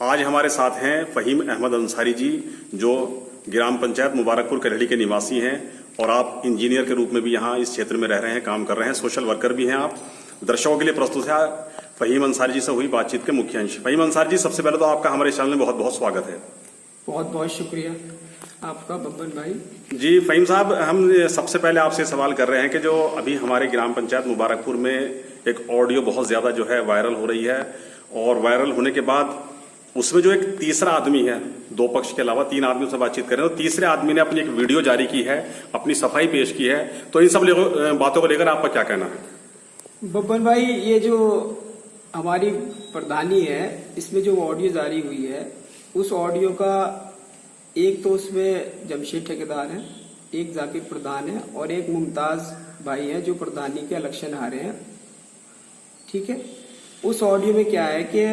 आज हमारे साथ हैं फहीम अहमद अंसारी जी, जो ग्राम पंचायत मुबारकपुर करेली के निवासी हैं और आप इंजीनियर के रूप में भी यहाँ इस क्षेत्र में रह रहे हैं, काम कर रहे हैं, सोशल वर्कर भी हैं आप। दर्शकों के लिए प्रस्तुत है फहीम अंसारी जी से हुई बातचीत के मुख्य अंश। फहीम अंसारी जी, सबसे पहले तो आपका हमारे चैनल में बहुत बहुत स्वागत है। बहुत बहुत शुक्रिया आपका बब्बन भाई। जी फहीम साहब, हम सबसे पहले आपसे सवाल कर रहे हैं कि जो अभी हमारे ग्राम पंचायत मुबारकपुर में एक ऑडियो बहुत ज्यादा जो है वायरल हो रही है, और वायरल होने के बाद उसमें जो एक तीसरा आदमी है, दो पक्ष के अलावा तीन आदमियों से बातचीत कर रहे हैं, तो तीसरे आदमी ने अपनी एक वीडियो जारी की है, अपनी सफाई पेश की है, तो इन सब बातों को लेकर आपका क्या कहना है? बब्बन भाई, ये जो हमारी प्रधानी है, इसमें जो ऑडियो जारी हुई है, उस ऑडियो का एक तो उसमें जमशेद ठेकेदार है, एक जाकिर प्रधान है और एक मुमताज भाई है जो प्रधानी के इलेक्शन हारे हैं। ठीक है, उस ऑडियो में क्या है कि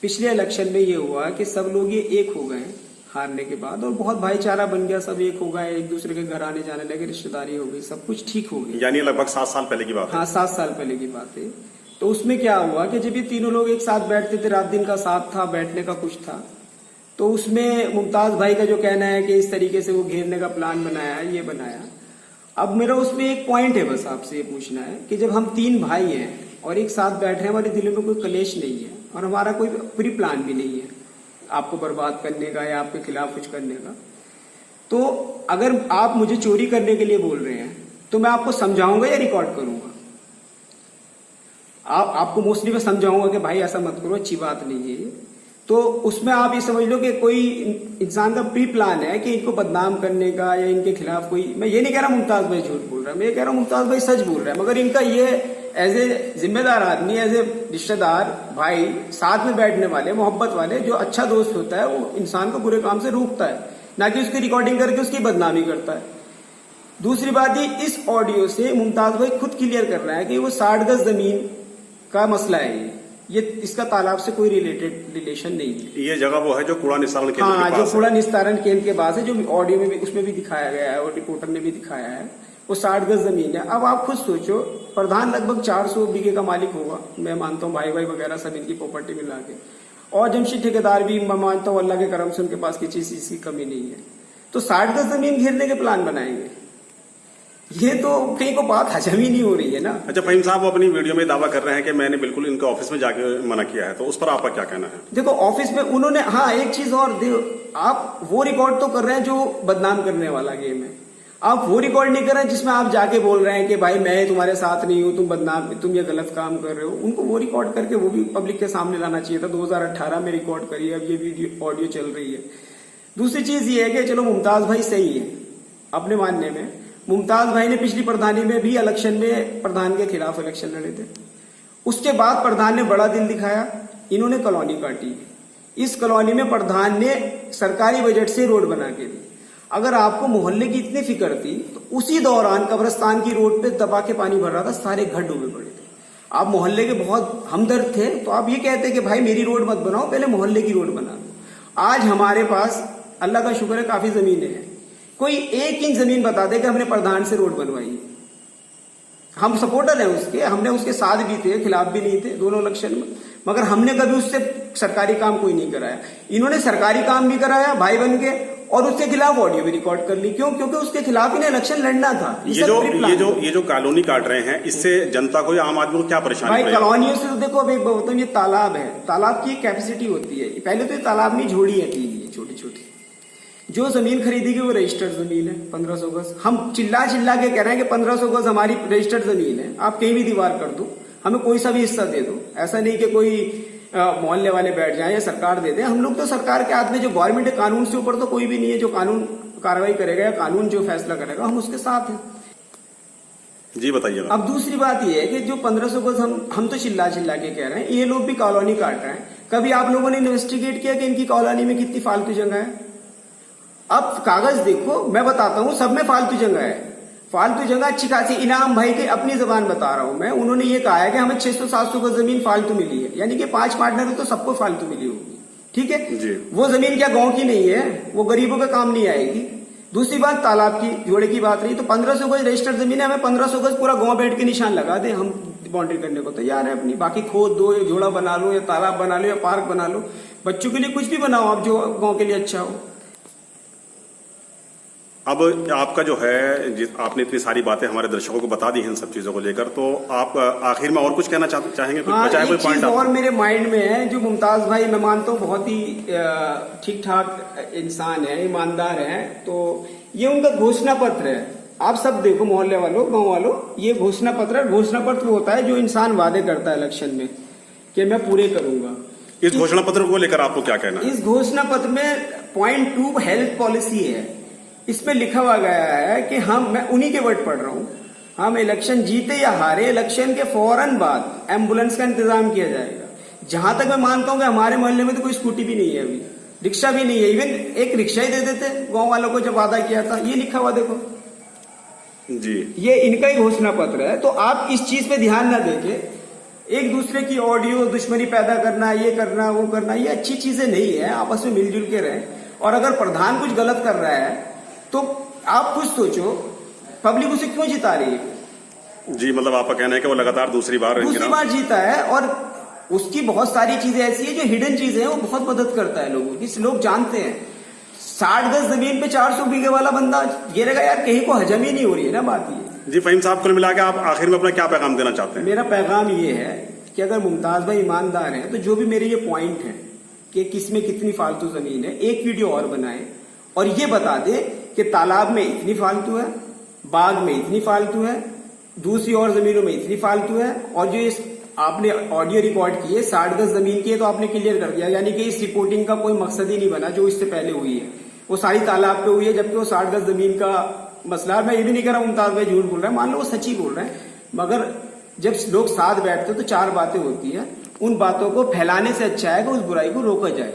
पिछले इलेक्शन में ये हुआ कि सब लोग ये एक हो गए हारने के बाद, और बहुत भाईचारा बन गया, सब एक हो गए, एक दूसरे के घर आने जाने लगे, रिश्तेदारी हो गई, सब कुछ ठीक हो गया। यानी लगभग 7 साल पहले की बात है। हाँ, 7 साल पहले की बात है। तो उसमें क्या हुआ कि जब ये तीनों लोग एक साथ बैठते थे, रात दिन का साथ था, बैठने का कुछ था, तो उसमें मुमताज भाई का जो कहना है कि इस तरीके से वो घेरने का प्लान बनाया, ये बनाया। अब मेरा उसमें एक पॉइंट है, बस आपसे ये पूछना है कि जब हम 3 भाई हैं और एक साथ बैठे हैं, हमारे दिल में कोई कलेश नहीं है और हमारा कोई प्री प्लान भी नहीं है आपको बर्बाद करने का या आपके खिलाफ कुछ करने का, तो अगर आप मुझे चोरी करने के लिए बोल रहे हैं तो मैं आपको समझाऊंगा या रिकॉर्ड करूंगा? आपको मोस्टली मैं समझाऊंगा कि भाई ऐसा मत करो, अच्छी बात नहीं है ये। तो उसमें आप ये समझ लो कि कोई इंसान का प्री प्लान है कि इनको बदनाम करने का या इनके खिलाफ कोई, मैं ये नहीं कह रहा मुमताज भाई झूठ बोल रहा है, मैं ये कह रहा हूं मुमताज भाई सच बोल रहा है, मगर इनका ये एज ए जिम्मेदार आदमी, एज ए रिश्तेदार भाई, साथ में बैठने वाले, मोहब्बत वाले, जो अच्छा दोस्त होता है वो इंसान को बुरे काम से रोकता है, ना कि उसकी रिकॉर्डिंग करके उसकी बदनामी करता है। दूसरी बात, ये इस ऑडियो से मुमताज भाई खुद क्लियर कर रहा है कि वो 60 गज जमीन का मसला है, ये इसका तालाब से कोई रिलेशन नहीं है। ये जगह वो है जो कूड़ा निस्तारण केंद्र हाँ, के पास जो कूड़ा निस्तारण केंद्र के पास है, जो ऑडियो में भी उसमें भी दिखाया गया है और रिपोर्टर ने भी दिखाया है, वो 60 गज जमीन है। अब आप खुद सोचो, प्रधान लगभग 400 बीघे का मालिक होगा, मैं मानता हूँ, भाई वगैरह सब इनकी प्रॉपर्टी मिला के, और जमशेद ठेकेदार भी मैं मानता हूँ अल्लाह के करम से उनके पास किसी चीज की कमी नहीं है, तो 60 गज जमीन घेरने के प्लान बनाएंगे, ये तो कहीं को बात हजम ही नहीं हो रही है ना। अच्छा फहीम साहब, वो अपनी वीडियो में दावा कर रहे हैं कि मैंने बिल्कुल इनके ऑफिस में जाके मना किया है, तो उस पर आपका क्या कहना है? देखो, ऑफिस में उन्होंने, हाँ एक चीज और, आप वो रिकॉर्ड तो कर रहे हैं जो बदनाम करने वाला गेम है, आप वो रिकॉर्ड नहीं कर रहे हैं जिसमें आप जाके बोल रहे हैं कि भाई मैं तुम्हारे साथ नहीं हूं, तुम बदनाम, तुम ये गलत काम कर रहे हो। उनको वो रिकॉर्ड करके वो भी पब्लिक के सामने लाना चाहिए था। 2018 में रिकॉर्ड करी है, अब ये वीडियो ऑडियो चल रही है। दूसरी चीज ये है कि चलो मुमताज भाई सही है अपने मानने में, मुमताज भाई ने पिछली प्रधानी में भी इलेक्शन में प्रधान के खिलाफ इलेक्शन लड़े थे, उसके बाद प्रधान ने बड़ा दिल दिखाया, इन्होंने कॉलोनी काटी, इस कॉलोनी में प्रधान ने सरकारी बजट से रोड बना के दी। अगर आपको मोहल्ले की इतनी फिक्र थी तो उसी दौरान कब्रिस्तान की रोड पे दबा के पानी भर रहा था, सारे घर डूबे पड़े थे, आप मोहल्ले के बहुत हमदर्द थे, तो आप ये कहते कि भाई मेरी रोड मत बनाओ, पहले मोहल्ले की रोड बना दो। आज हमारे पास अल्लाह का शुक्र है काफी जमीनें हैं, कोई 1 इंच जमीन बता दे कि हमने प्रधान से रोड बनवाई है, हम सपोर्टर हैं उसके, हमने उसके साथ भी थे, खिलाफ भी नहीं थे दोनों इलेक्शन में, मगर हमने कभी उससे सरकारी काम कोई नहीं कराया। इन्होंने सरकारी काम भी कराया भाई बन के, और उसके खिलाफ ऑडियो भी रिकॉर्ड कर ली। क्यों? क्योंकि उसके खिलाफ इन्हें इलेक्शन लड़ना था। ये जो कॉलोनी काट रहे हैं, इससे जनता को या आम आदमी को क्या परेशानी? भाई कॉलोनियों से तो देखो, अभी बताऊं, ये तालाब है, तालाब की कैपेसिटी होती है, पहले तो ये तालाब में झोड़ी है छोटी छोटी, जो जमीन खरीदेगी वो रजिस्टर्ड जमीन है 1500 गज। हम चिल्ला के कह रहे हैं कि 1500 गज हमारी रजिस्टर्ड जमीन है, आप कहीं भी दीवार कर दो, हमें कोई सा भी हिस्सा दे दो, ऐसा नहीं कि कोई मोहल्ले वाले बैठ जाए या सरकार दे दे। हम लोग तो सरकार के हाथ में, जो गवर्नमेंट है, कानून से ऊपर तो कोई भी नहीं है, जो कानून कार्रवाई करेगा या कानून जो फैसला करेगा हम उसके साथ हैं। जी बताइए। अब दूसरी बात यह है कि जो 1500 गज हम तो चिल्ला के कह रहे हैं, ये लोग भी कॉलोनी काट रहे हैं। कभी आप लोगों ने इन्वेस्टिगेट किया कि इनकी कॉलोनी में कितनी फालतू जगह है? अब कागज देखो, मैं बताता हूं, सब में फालतू जगह है, फालतू जगह अच्छी खासी। इनाम भाई की अपनी जबान बता रहा हूं मैं, उन्होंने ये कहा है कि हमें 600-700 गज जमीन फालतू मिली है, यानी कि 5 पार्टनर है तो सबको फालतू मिली होगी। ठीक है जी। वो जमीन क्या गांव की नहीं है, वो गरीबों का काम नहीं आएगी। दूसरी बात, तालाब की जोड़े की बात रही तो 1500 गज रजिस्टर्ड जमीन है, हमें 1500 गज पूरा गांव बैठ के निशान लगा दे, हम बाउंड्री करने को तैयार है अपनी। बाकी खोद दो, या झोड़ा बना लो, या तालाब बना लो, या पार्क बना लो, बच्चों के लिए कुछ भी बनाओ आप जो गांव के लिए अच्छा हो। अब आपका जो है आपने इतनी सारी बातें हमारे दर्शकों को बता दी हैं इन सब चीजों को लेकर, तो आप आखिर में और कुछ कहना चाहेंगे? हाँ, चाहे कोई एक चीज पॉइंट और मेरे माइंड में है, जो मुमताज भाई मैं मानता हूँ बहुत ही ठीक ठाक इंसान है, ईमानदार है, तो ये उनका घोषणा पत्र है। आप सब देखो, मोहल्ले वालों, गांव वालों, ये घोषणा पत्र है। घोषणा पत्र वो होता है जो इंसान वादे करता है इलेक्शन में कि मैं पूरे करूंगा। इस घोषणा पत्र को लेकर आपको क्या कहना है? इस घोषणा पत्र में पॉइंट 2 हेल्थ पॉलिसी है। इसमें लिखा हुआ गया है कि मैं उन्हीं के वर्ड पढ़ रहा हूं, हम इलेक्शन जीते या हारे, इलेक्शन के फौरन बाद एम्बुलेंस का इंतजाम किया जाएगा। जहां तक मैं मानता हूं कि हमारे मोहल्ले में तो कोई स्कूटी भी नहीं है, अभी रिक्शा भी नहीं है, इवन एक रिक्शा ही दे देते गांव वालों को जब वादा किया था। ये लिखा हुआ देखो जी, ये इनका ही घोषणा पत्र है। तो आप इस चीज पे ध्यान ना देके एक दूसरे की ऑडियो दुश्मनी पैदा करना, ये करना, वो करना, ये अच्छी चीजें नहीं है। आपस में मिलजुल के रहें। और अगर प्रधान कुछ गलत कर रहा है तो आप कुछ सोचो, पब्लिक उसे क्यों जिता रही है? जी, मतलब आपका कहना है कि वो लगातार दूसरी बार जीता है, और उसकी बहुत सारी चीजें ऐसी है जो हिडन चीजें हैं, वो बहुत मदद करता है लोगों की। लोग जानते हैं 60 गज जमीन पे 400 बीघे वाला बंदा गिरेगा यार, कहीं को हजम ही नहीं हो रही है ना बात ये। जी फहीम साहब, कुल मिला के आप आखिर में अपना क्या पैगाम देना चाहते हैं? मेरा पैगाम ये है कि अगर मुमताज भाई ईमानदार हैं तो जो भी मेरे ये पॉइंट है कि किसमें कितनी फालतू जमीन है, एक वीडियो और बनाए और ये बता दे कि तालाब में इतनी फालतू है, बाग में इतनी फालतू है, दूसरी और जमीनों में इतनी फालतू है। और जो इस आपने ऑडियो रिकॉर्ड की है 60 गज जमीन की है, तो आपने क्लियर कर दिया, यानी कि इस रिपोर्टिंग का कोई मकसद ही नहीं बना जो इससे पहले हुई है। वो सारी तालाब पे हुई है, जबकि वो 60 गज जमीन का मसला है। मैं ये भी नहीं कह रहा मुमताज भाई झूठ बोल रहे हैं, मान लो वो सच ही बोल रहे हैं, मगर जब लोग साथ बैठते तो 4 बातें होती है। उन बातों को फैलाने से अच्छा है कि उस बुराई को रोका जाए।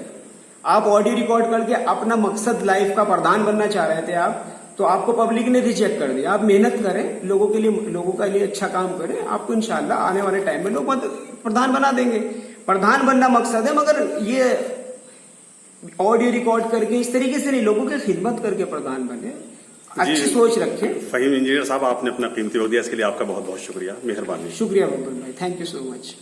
आप ऑडियो रिकॉर्ड करके अपना मकसद लाइफ का प्रधान बनना चाह रहे थे आप, तो आपको पब्लिक ने रिजेक्ट कर दिया। आप मेहनत करें, लोगों के लिए अच्छा काम करें, आपको इंशाल्लाह आने वाले टाइम में लोग प्रधान बना देंगे। प्रधान बनना मकसद है, मगर ये ऑडियो रिकॉर्ड करके इस तरीके से नहीं, लोगों की खिदमत करके प्रधान बने। अच्छी सोच रखें। फहीम इंजीनियर साहब, आपने अपना कीमती वक्त दिया, इसके लिए आपका बहुत बहुत शुक्रिया, मेहरबानी। शुक्रिया बब्बन भाई, थैंक यू सो मच।